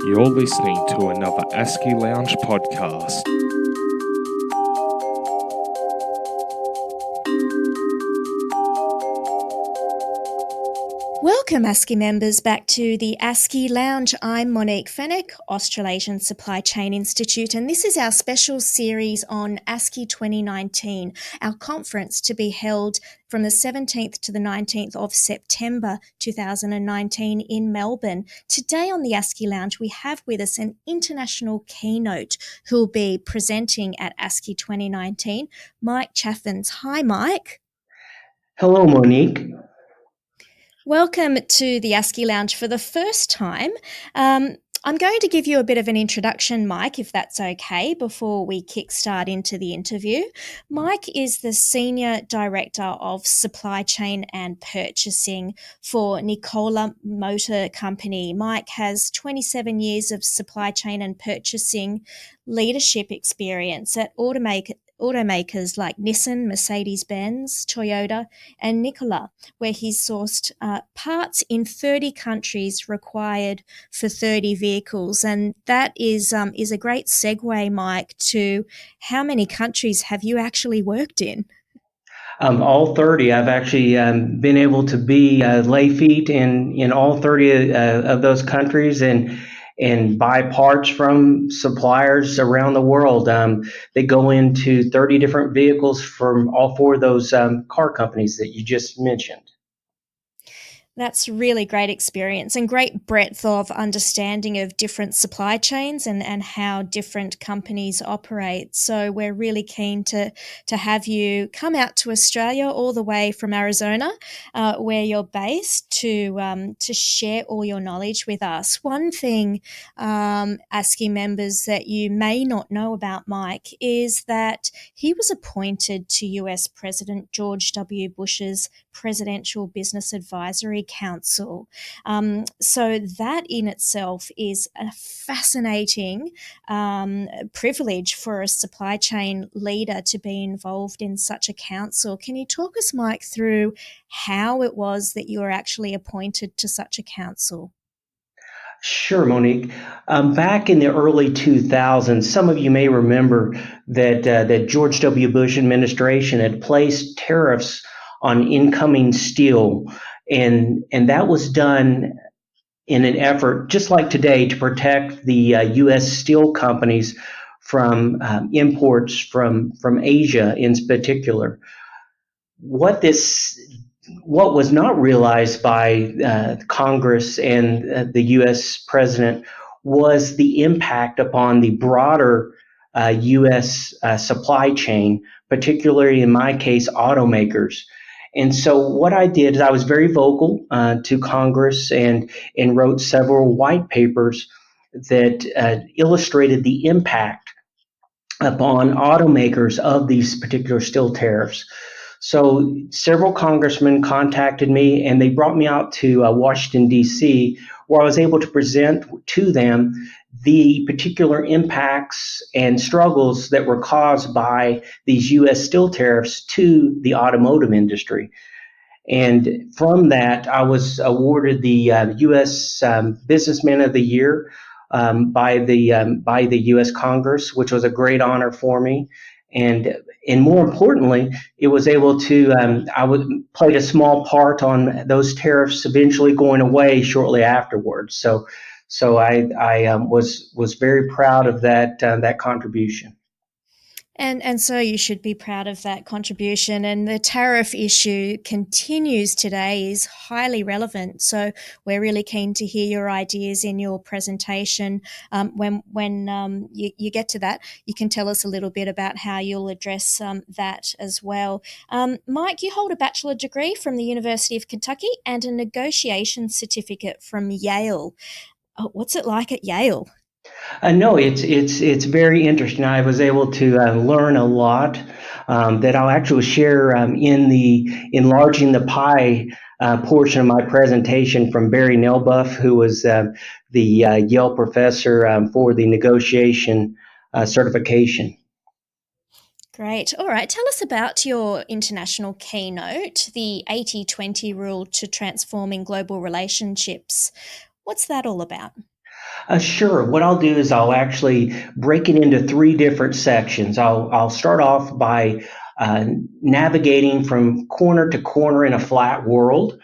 You're listening to another ASCI Lounge podcast. Welcome, ASCI members, back to the ASCI Lounge. I'm Monique Fenech, Australasian Supply Chain Institute, and this is our special series on ASCI2019, our conference to be held from the 17th to the 19th of September 2019 in Melbourne. Today on the ASCI Lounge, we have with us an international keynote who will be presenting at ASCI2019, Mike Chaffins. Hi, Mike. Hello, Monique. Welcome to the ASCI Lounge for the first time. I'm going to give you a bit of an introduction, Mike, if that's okay, before we kickstart into the interview. Mike is the Senior Director of Supply Chain and Purchasing for Nikola Motor Company. Mike has 27 years of supply chain and purchasing leadership experience at automakers like Nissan, Mercedes-Benz, Toyota, and Nikola, where he's sourced parts in 30 countries required for 30 vehicles. And that is a great segue, Mike, to how many countries have you actually worked in? All 30. I've actually been able to be lay feet in all 30 of those countries and buy parts from suppliers around the world. They go into 30 different vehicles from all four of those car companies that you just mentioned. That's really great experience and great breadth of understanding of different supply chains and how different companies operate. So we're really keen to have you come out to Australia all the way from Arizona, where you're based, to share all your knowledge with us. One thing, ASCI members, that you may not know about Mike is that he was appointed to US President George W. Bush's Presidential Business Advisory Council. So that in itself is a fascinating privilege for a supply chain leader to be involved in such a council. Can you talk us, Mike, through how it was that you were actually appointed to such a council? Sure, Monique. Back in the early 2000s, some of you may remember that George W. Bush administration had placed tariffs on incoming steel, and that was done in an effort, just like today, to protect the U.S. steel companies from imports from Asia in particular. What was not realized by Congress and the U.S. president was the impact upon the broader U.S. Supply chain, particularly in my case, automakers. And so what I did is I was very vocal to Congress and wrote several white papers that illustrated the impact upon automakers of these particular steel tariffs. So several congressmen contacted me and they brought me out to Washington, D.C., where I was able to present to them the particular impacts and struggles that were caused by these U.S. steel tariffs to the automotive industry. And from that, I was awarded the U.S. Businessman of the Year by the U.S. Congress, which was a great honor for me. And more importantly, it was able to played a small part on those tariffs eventually going away shortly afterwards. So I was very proud of that contribution. And so you should be proud of that contribution. And the tariff issue continues today, is highly relevant. So we're really keen to hear your ideas in your presentation. When you get to that, you can tell us a little bit about how you'll address that as well. Mike, you hold a bachelor degree from the University of Kentucky and a negotiation certificate from Yale. What's it like at Yale? No, it's very interesting. I was able to learn a lot that I'll actually share in the enlarging the pie portion of my presentation from Barry Nelbuff, who was the Yale professor for the negotiation certification. Great. All right. Tell us about your international keynote, the 80-20 rule to transforming global relationships. What's that all about? Sure. What I'll do is I'll actually break it into three different sections. I'll start off by navigating from corner to corner in a flat world.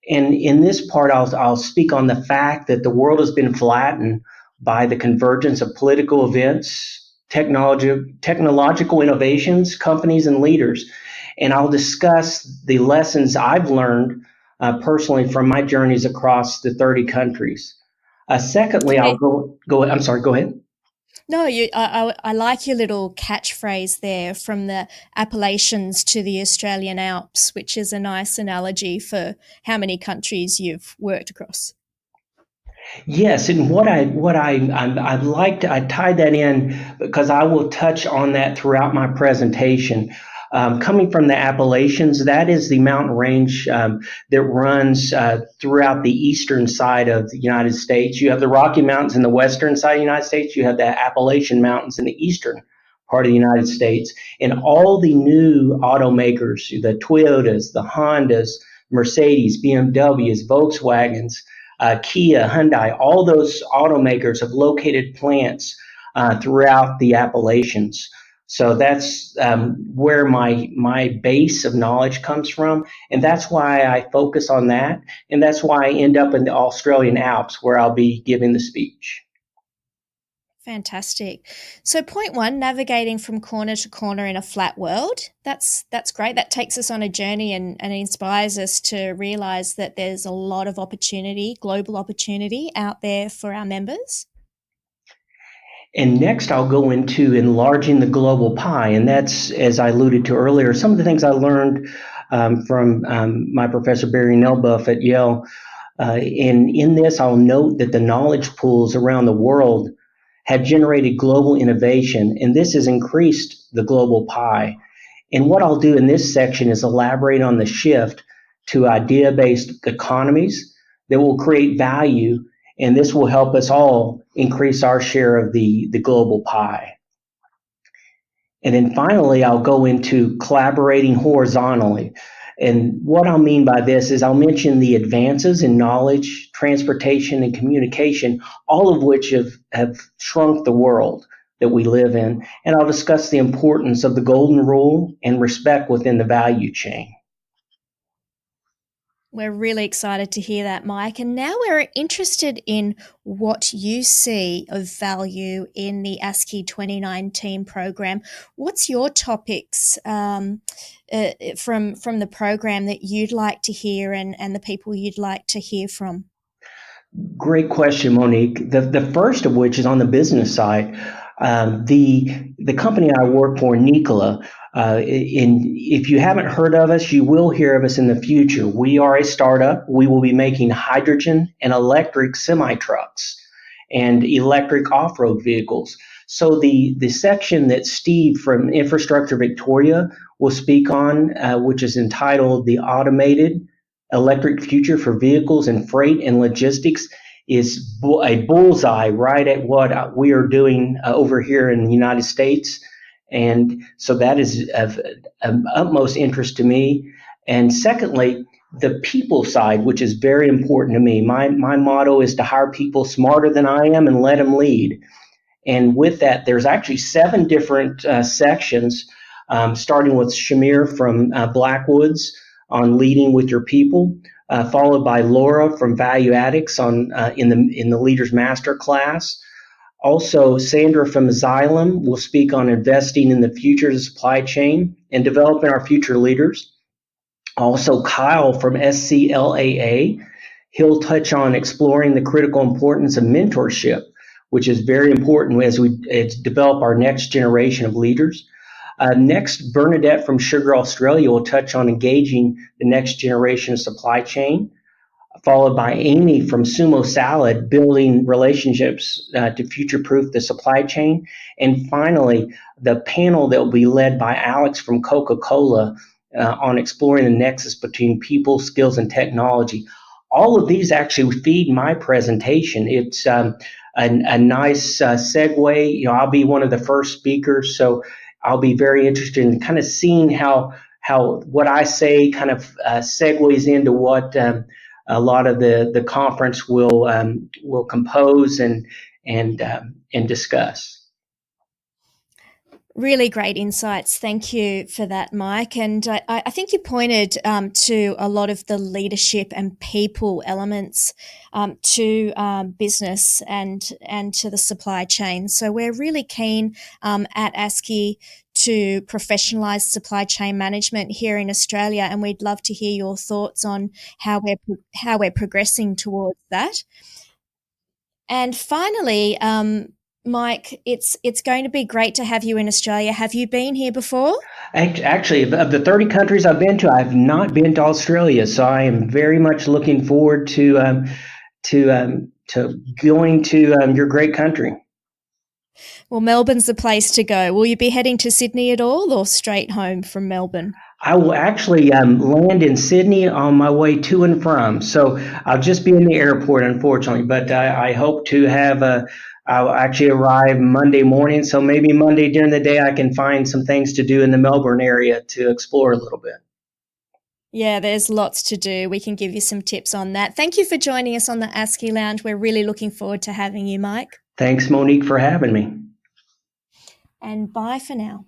And in this part, I'll speak on the fact that the world has been flattened by the convergence of political events, technological innovations, companies, and leaders. And I'll discuss the lessons I've learned personally from my journeys across the 30 countries. Secondly, I'll Okay. go. I'm sorry. Go ahead. No, I like your little catchphrase there, from the Appalachians to the Australian Alps, which is a nice analogy for how many countries you've worked across. Yes, and I'd like to I tied that in because I will touch on that throughout my presentation. Coming from the Appalachians, that is the mountain range that runs throughout the eastern side of the United States. You have the Rocky Mountains in the western side of the United States. You have the Appalachian Mountains in the eastern part of the United States. And all the new automakers, the Toyotas, the Hondas, Mercedes, BMWs, Volkswagens, Kia, Hyundai, all those automakers have located plants throughout the Appalachians. So that's where my base of knowledge comes from, and that's why I focus on that, and that's why I end up in the Australian Alps, where I'll be giving the speech. Fantastic. So point one, navigating from corner to corner in a flat world. That's great. That takes us on a journey and inspires us to realize that there's a lot of opportunity, global opportunity out there for our members. And next, I'll go into enlarging the global pie. And that's, as I alluded to earlier, some of the things I learned from my professor Barry Nelbuff at Yale. And in this, I'll note that the knowledge pools around the world have generated global innovation, and this has increased the global pie. And what I'll do in this section is elaborate on the shift to idea-based economies that will create value, and this will help us all increase our share of the global pie. And then finally, I'll go into collaborating horizontally. And what I'll mean by this is I'll mention the advances in knowledge, transportation, and communication, all of which have shrunk the world that we live in. And I'll discuss the importance of the golden rule and respect within the value chain. We're really excited to hear that, Mike. And now we're interested in what you see of value in the ASCI 2019 program. What's your topics from the program that you'd like to hear and the people you'd like to hear from? Great question, Monique. The first of which is on the business side. The company I work for, Nikola, if you haven't heard of us, you will hear of us in the future. We are a startup. We will be making hydrogen and electric semi-trucks and electric off-road vehicles. So the section that Steve from Infrastructure Victoria will speak on, which is entitled The Automated Electric Future for Vehicles and Freight and Logistics, is a bullseye right at what we are doing over here in the United States. And so that is of utmost interest to me. And secondly, the people side, which is very important to me. My motto is to hire people smarter than I am and let them lead. And with that, there's actually 7 different sections, starting with Shamir from Blackwoods on leading with your people, followed by Laura from Value Addicts on in the Leaders Master class. Also, Sandra from Xylem will speak on investing in the future of the supply chain and developing our future leaders. Also, Kyle from SCLAA, he'll touch on exploring the critical importance of mentorship, which is very important as we develop our next generation of leaders. Next, Bernadette from Sugar Australia will touch on engaging the next generation of supply chain, followed by Amy from Sumo Salad, building relationships to future-proof the supply chain. And finally, the panel that will be led by Alex from Coca-Cola on exploring the nexus between people, skills, and technology. All of these actually feed my presentation. It's a nice segue. I'll be one of the first speakers, so I'll be very interested in kind of seeing how what I say kind of segues into what a lot of the conference will compose and discuss. Really great insights. Thank you for that, Mike. And I think you pointed to a lot of the leadership and people elements to business and to the supply chain. So we're really keen at ASCI to professionalise supply chain management here in Australia, and we'd love to hear your thoughts on how we're progressing towards that. And finally, Mike, it's going to be great to have you in Australia. Have you been here before? Actually, of the 30 countries I've been to, I've not been to Australia, so I am very much looking forward to going to your great country. Well, Melbourne's the place to go. Will you be heading to Sydney at all, or straight home from Melbourne? I will actually land in Sydney on my way to and from, so I'll just be in the airport, unfortunately. But I hope to have I'll actually arrive Monday morning, so maybe Monday during the day I can find some things to do in the Melbourne area to explore a little bit. Yeah, there's lots to do. We can give you some tips on that. Thank you for joining us on the ASCI Lounge. We're really looking forward to having you, Mike. Thanks, Monique, for having me. And bye for now.